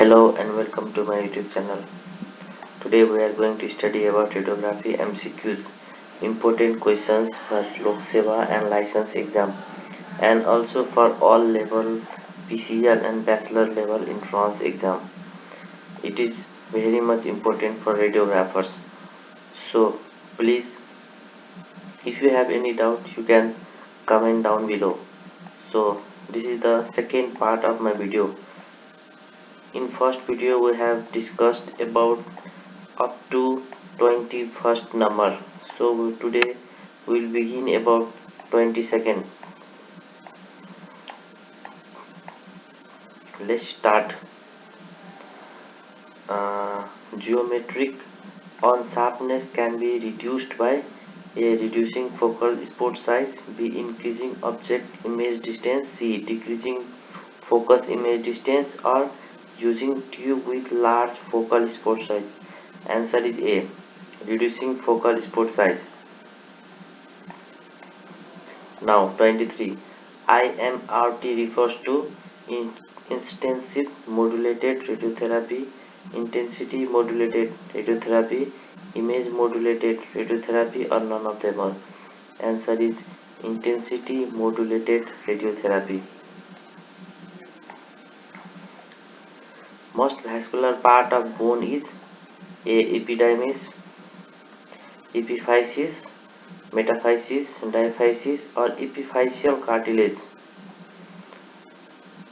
Hello and welcome to my YouTube channel. Today we are going to study about radiography MCQs, important questions for Lok Seva and license exam, and also for all level PCL and bachelor level entrance exam. It is very much important for radiographers. So please, if you have any doubt, you can comment down below. So this is the second part of my video. In first video we have discussed about up to 21st number, so today we will begin about 22nd. Let's start. Geometric on sharpness can be reduced by a reducing focal spot size, b increasing object image distance, c decreasing focus image distance, or using tube with large focal spot size. Answer is A, reducing focal spot size. Now 23. IMRT refers to intensive modulated radiotherapy, intensity modulated radiotherapy, image modulated radiotherapy, or none of them all. Answer is intensity modulated radiotherapy. Most vascular part of bone is A. Epidermis, epiphysis, metaphysis, diaphysis, or epiphyseal cartilage.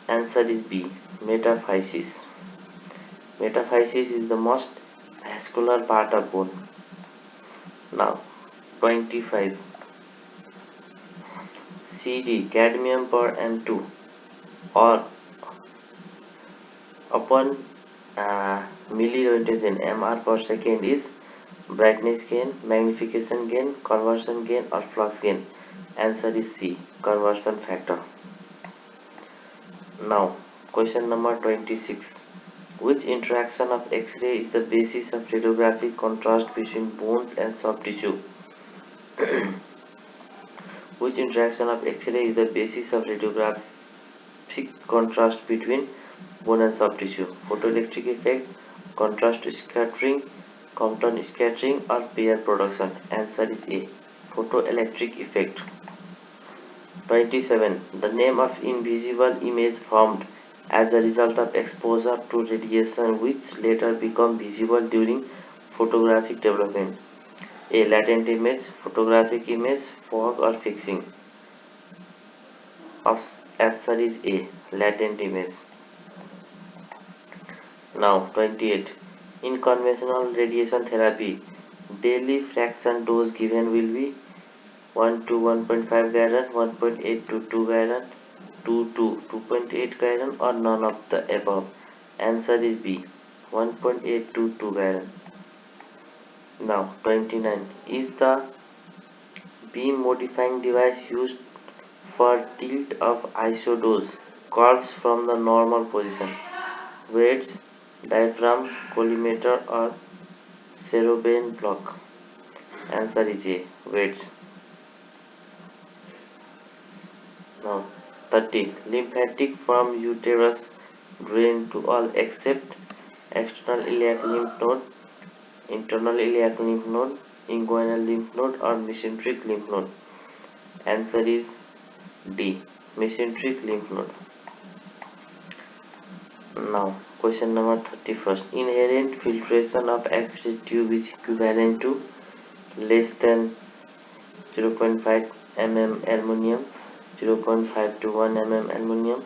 Answer is B. Metaphysis. Metaphysis is the most vascular part of bone. Now 25. CD cadmium per M2 or upon milliröntgen MR per second is brightness gain, magnification gain, conversion gain, or flux gain. Answer is C. Conversion factor. Now question number 26. Which interaction of X-ray is the basis of radiographic contrast between bones and soft tissue? Which interaction of X-ray is the basis of radiographic contrast between bone and soft tissue? Photoelectric effect, contrast scattering, Compton scattering, or pair production? Answer is A. Photoelectric effect. 27. The name of invisible image formed as a result of exposure to radiation which later become visible during photographic development. A. Latent image, photographic image, fog, or fixing. Answer is A. Latent image. Now 28. In conventional radiation therapy, daily fraction dose given will be 1 to 1.5 gallon, 1.8 to 2 gallon, 2 to 2.8 gallon, or none of the above. Answer is B. 1.8 to 2 gallon. Now 29. Is the beam modifying device used for tilt of isodose curves from the normal position? Weights, diaphragm, collimator, or Serobane block? Answer is A. Weights. Now 30. Lymphatic from uterus drain to all except external iliac lymph node, internal iliac lymph node, inguinal lymph node, or mesenteric lymph node. Answer is D. Mesenteric lymph node. Now question number 31st. Inherent filtration of X-ray tube is equivalent to less than 0.5 mm aluminum, 0.5 to 1 mm aluminum,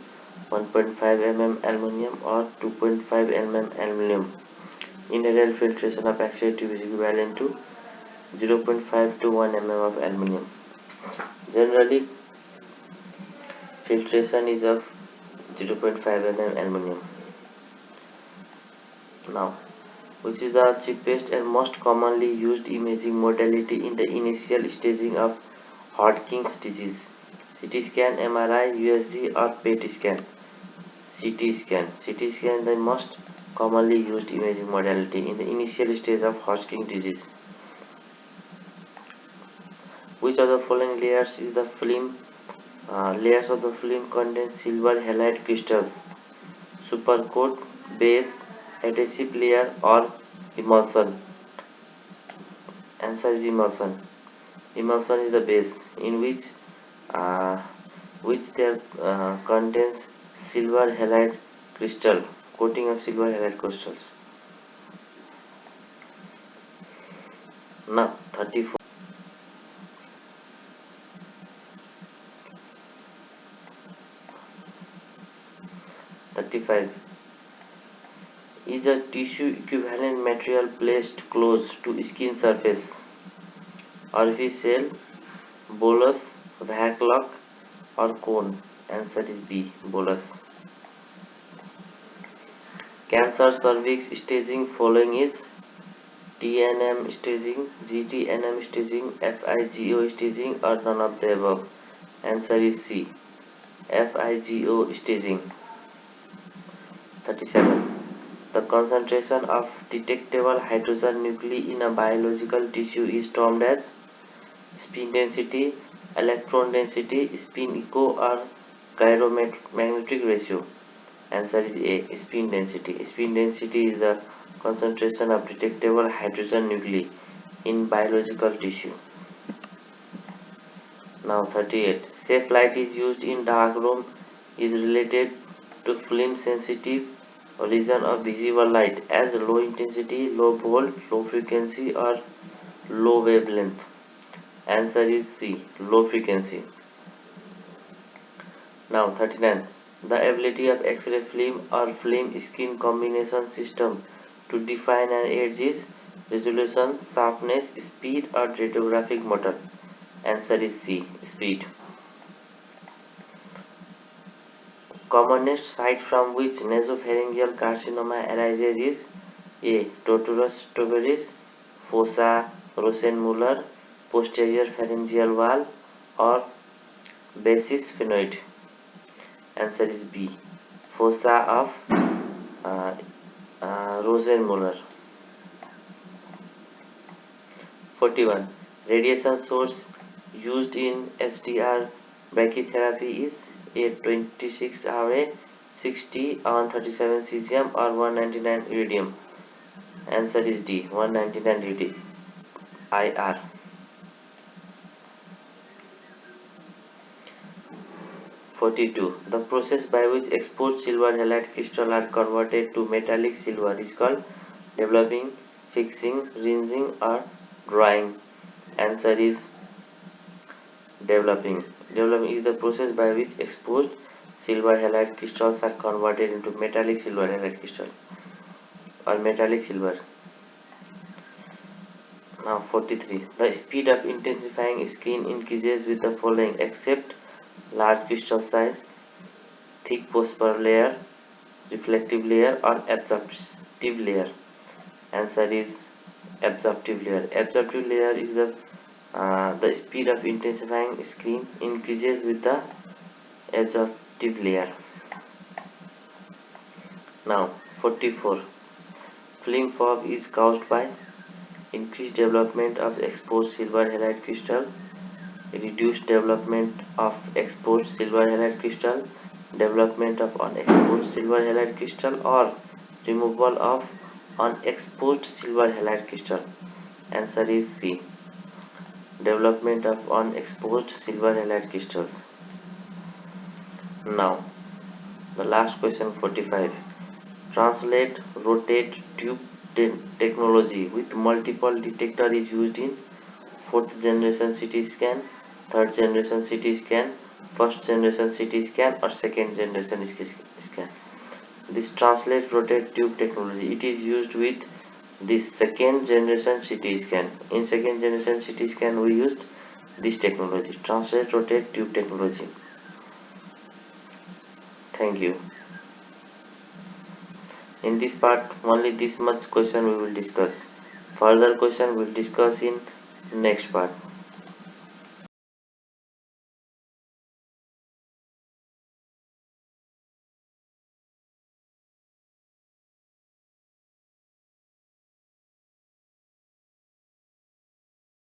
1.5 mm aluminum, or 2.5 mm aluminum. Inherent filtration of X-ray tube is equivalent to 0.5 to 1 mm of aluminum. Generally, filtration is of 0.5 mm aluminum. Now, which is the cheapest and most commonly used imaging modality in the initial staging of Hodgkin's disease? CT scan, MRI, USG, or PET scan? CT scan. CT scan is the most commonly used imaging modality in the initial stage of Hodgkin's disease. Which of the following layers is the film? Layers of the film contain silver halide crystals. Supercoat, base, adhesive layer, or emulsion? Answer is emulsion. Emulsion is the base in uh, which there contains silver halide crystal, coating of silver halide crystals. Now 34. 35. Is a tissue equivalent material placed close to skin surface? Orifice cell, bolus, vac or cone? Answer is B, bolus. Cancer cervix staging following is TNM staging, GTNM staging, FIGO staging, or none of the above? Answer is C, FIGO staging. 37. The concentration of detectable hydrogen nuclei in a biological tissue is termed as spin density, electron density, spin echo, or gyromagnetic ratio. Answer is A, spin density. Spin density is the concentration of detectable hydrogen nuclei in biological tissue. Now 38. Safe light is used in dark room is related to film sensitive region of visible light as low intensity, low volt, low frequency, or low wavelength. Answer is C, low frequency. Now 39. The ability of X-ray film or film skin combination system to define an edge is resolution, sharpness, speed, or radiographic model. Answer is C, speed. Commonest site from which nasopharyngeal carcinoma arises is A. Tortuous tuberous, fossa Rosenmuller, posterior pharyngeal wall, or basis phenoid. Answer is B. Fossa of uh, Rosenmuller. 41. Radiation source used in HDR brachytherapy is A. 26 Ra, 60 on 37 cesium, or 199 iridium. Answer is D. 199 iridium. IR. 42. The process by which exposed silver halide crystals are converted to metallic silver is called developing, fixing, rinsing, or drying. Answer is developing. Developing is the process by which exposed silver halide crystals are converted into metallic silver halide crystal or metallic silver. Now 43. The speed of intensifying skin increases with the following except large crystal size, thick postbar layer, reflective layer, or absorptive layer. Answer is absorptive layer. Absorptive layer is the speed of intensifying skin increases with the absorptive layer. Now 44. Film fog is caused by increased development of exposed silver halide crystal, reduced development of exposed silver halide crystal, development of unexposed silver halide crystal, or removal of unexposed silver halide crystal. Answer is C. Development of unexposed silver halide crystals. Now, the last question 45. Translate rotate tube technology with multiple detector is used in 4th generation CT scan, 3rd generation CT scan, 1st generation CT scan, or 2nd generation scan. This translate rotate tube technology, it is used with this 2nd generation CT scan. In 2nd generation CT scan we used this technology, translate rotate tube technology. Thank you. In this part only this much question we will discuss. Further question we will discuss in next part.